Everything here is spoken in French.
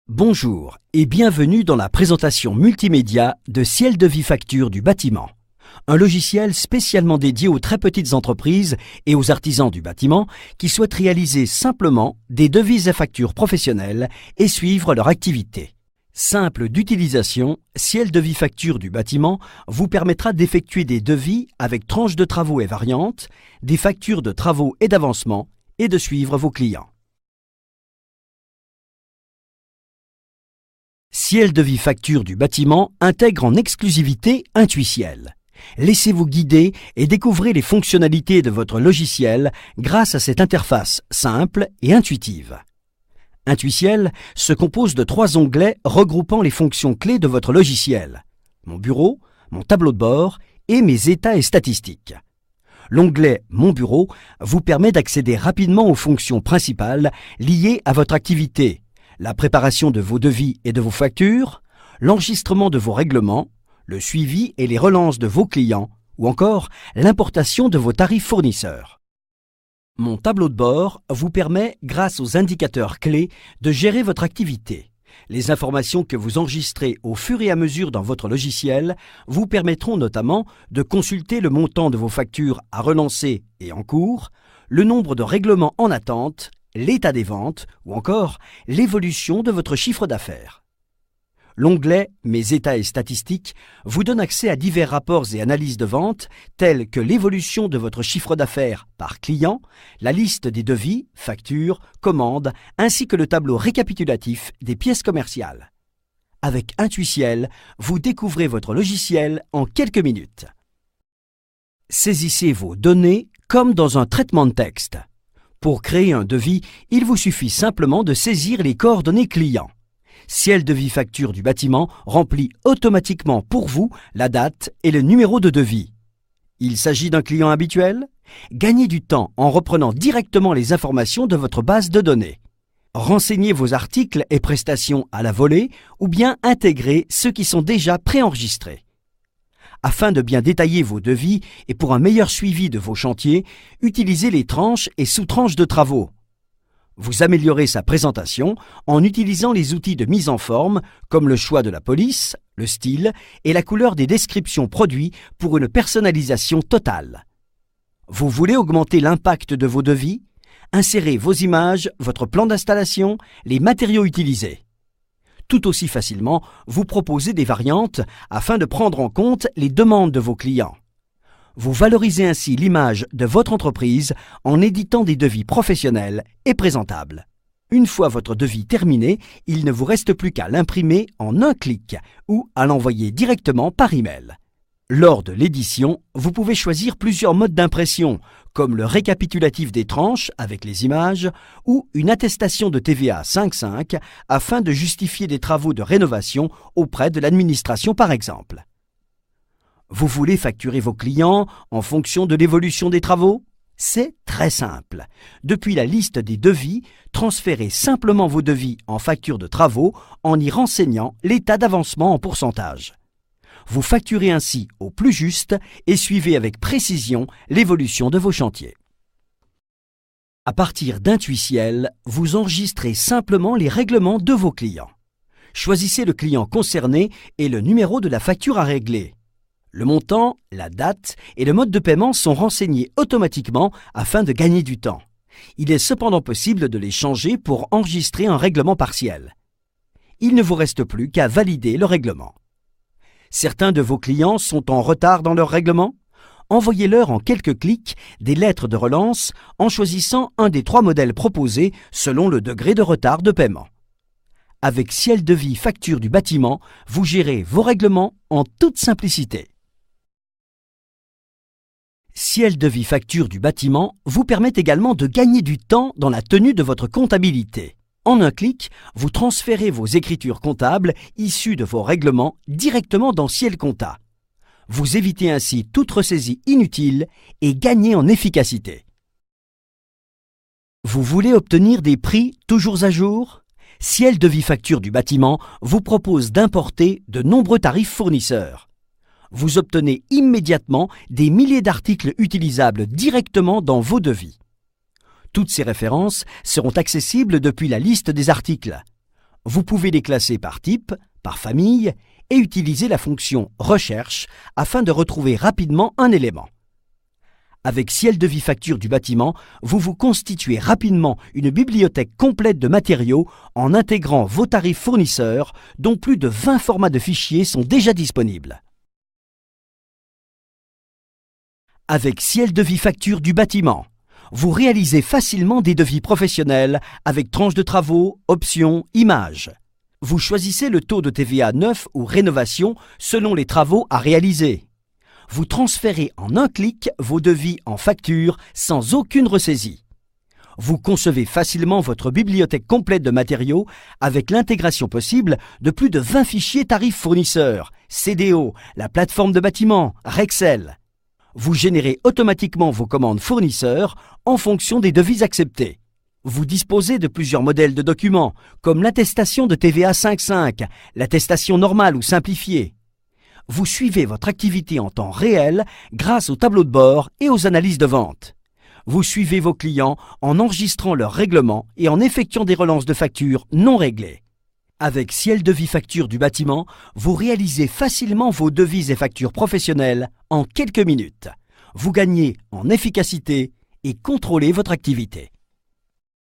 Bonjour et bienvenue dans la présentation multimédia de Ciel de Vie Facture du bâtiment, un logiciel spécialement dédié aux très petites entreprises et aux artisans du bâtiment qui souhaitent réaliser simplement des devis et factures professionnelles et suivre leur activité. Simple d'utilisation, Ciel de Vie Facture du bâtiment vous permettra d'effectuer des devis avec tranches de travaux et variantes, des factures de travaux et d'avancement et de suivre vos clients. Ciel de Vie Facture du bâtiment intègre en exclusivité Intuiciel. Laissez-vous guider et découvrez les fonctionnalités de votre logiciel grâce à cette interface simple et intuitive. Intuiciel se compose de 3 onglets regroupant les fonctions clés de votre logiciel: Mon bureau, mon tableau de bord et mes états et statistiques. L'onglet Mon bureau vous permet d'accéder rapidement aux fonctions principales liées à votre activité: la préparation de vos devis et de vos factures, l'enregistrement de vos règlements, le suivi et les relances de vos clients, ou encore l'importation de vos tarifs fournisseurs. Mon tableau de bord vous permet, grâce aux indicateurs clés, de gérer votre activité. Les informations que vous enregistrez au fur et à mesure dans votre logiciel vous permettront notamment de consulter le montant de vos factures à relancer et en cours, le nombre de règlements en attente, l'état des ventes ou encore l'évolution de votre chiffre d'affaires. L'onglet Mes états et statistiques vous donne accès à divers rapports et analyses de vente tels que l'évolution de votre chiffre d'affaires par client, la liste des devis, factures, commandes, ainsi que le tableau récapitulatif des pièces commerciales. Avec Intuiciel, vous découvrez votre logiciel en quelques minutes. Saisissez vos données comme dans un traitement de texte. Pour créer un devis, il vous suffit simplement de saisir les coordonnées clients. Ciel de Vie Facture du bâtiment remplit automatiquement pour vous la date et le numéro de devis. Il s'agit d'un client habituel? Gagnez du temps en reprenant directement les informations de votre base de données. Renseignez vos articles et prestations à la volée ou bien intégrez ceux qui sont déjà préenregistrés. Afin de bien détailler vos devis et pour un meilleur suivi de vos chantiers, utilisez les tranches et sous-tranches de travaux. Vous améliorez sa présentation en utilisant les outils de mise en forme comme le choix de la police, le style et la couleur des descriptions produits pour une personnalisation totale. Vous voulez augmenter l'impact de vos devis? Insérez vos images, votre plan d'installation, les matériaux utilisés. Tout aussi facilement, vous proposez des variantes afin de prendre en compte les demandes de vos clients. Vous valorisez ainsi l'image de votre entreprise en éditant des devis professionnels et présentables. Une fois votre devis terminé, il ne vous reste plus qu'à l'imprimer en un clic ou à l'envoyer directement par email. Lors de l'édition, vous pouvez choisir plusieurs modes d'impression, comme le récapitulatif des tranches avec les images ou une attestation de TVA 5,5 afin de justifier des travaux de rénovation auprès de l'administration par exemple. Vous voulez facturer vos clients en fonction de l'évolution des travaux? C'est très simple. Depuis la liste des devis, transférez simplement vos devis en facture de travaux en y renseignant l'état d'avancement en pourcentage. Vous facturez ainsi au plus juste et suivez avec précision l'évolution de vos chantiers. À partir d'Intuiciel, vous enregistrez simplement les règlements de vos clients. Choisissez le client concerné et le numéro de la facture à régler. Le montant, la date et le mode de paiement sont renseignés automatiquement afin de gagner du temps. Il est cependant possible de les changer pour enregistrer un règlement partiel. Il ne vous reste plus qu'à valider le règlement. Certains de vos clients sont en retard dans leur règlement? Envoyez-leur en quelques clics des lettres de relance en choisissant un des 3 modèles proposés selon le degré de retard de paiement. Avec Ciel de Vie Facture du bâtiment, vous gérez vos règlements en toute simplicité. Ciel de Vie Facture du bâtiment vous permet également de gagner du temps dans la tenue de votre comptabilité. En un clic, vous transférez vos écritures comptables issues de vos règlements directement dans Ciel Compta. Vous évitez ainsi toute ressaisie inutile et gagnez en efficacité. Vous voulez obtenir des prix toujours à jour? Ciel de Vie Facture du bâtiment vous propose d'importer de nombreux tarifs fournisseurs. Vous obtenez immédiatement des milliers d'articles utilisables directement dans vos devis. Toutes ces références seront accessibles depuis la liste des articles. Vous pouvez les classer par type, par famille et utiliser la fonction « Recherche » afin de retrouver rapidement un élément. Avec Ciel de Vie Facture du bâtiment, vous vous constituez rapidement une bibliothèque complète de matériaux en intégrant vos tarifs fournisseurs, dont plus de 20 formats de fichiers sont déjà disponibles. Avec Ciel de Vie Facture du bâtiment, vous réalisez facilement des devis professionnels avec tranches de travaux, options, images. Vous choisissez le taux de TVA neuf ou rénovation selon les travaux à réaliser. Vous transférez en un clic vos devis en facture sans aucune ressaisie. Vous concevez facilement votre bibliothèque complète de matériaux avec l'intégration possible de plus de 20 fichiers tarifs fournisseurs, CDO, la plateforme de bâtiment, Rexel. Vous générez automatiquement vos commandes fournisseurs en fonction des devis acceptés. Vous disposez de plusieurs modèles de documents, comme l'attestation de TVA 5.5, l'attestation normale ou simplifiée. Vous suivez votre activité en temps réel grâce au tableau de bord et aux analyses de vente. Vous suivez vos clients en enregistrant leurs règlements et en effectuant des relances de factures non réglées. Avec Ciel de Vie Facture du bâtiment, vous réalisez facilement vos devis et factures professionnelles en quelques minutes. Vous gagnez en efficacité et contrôlez votre activité.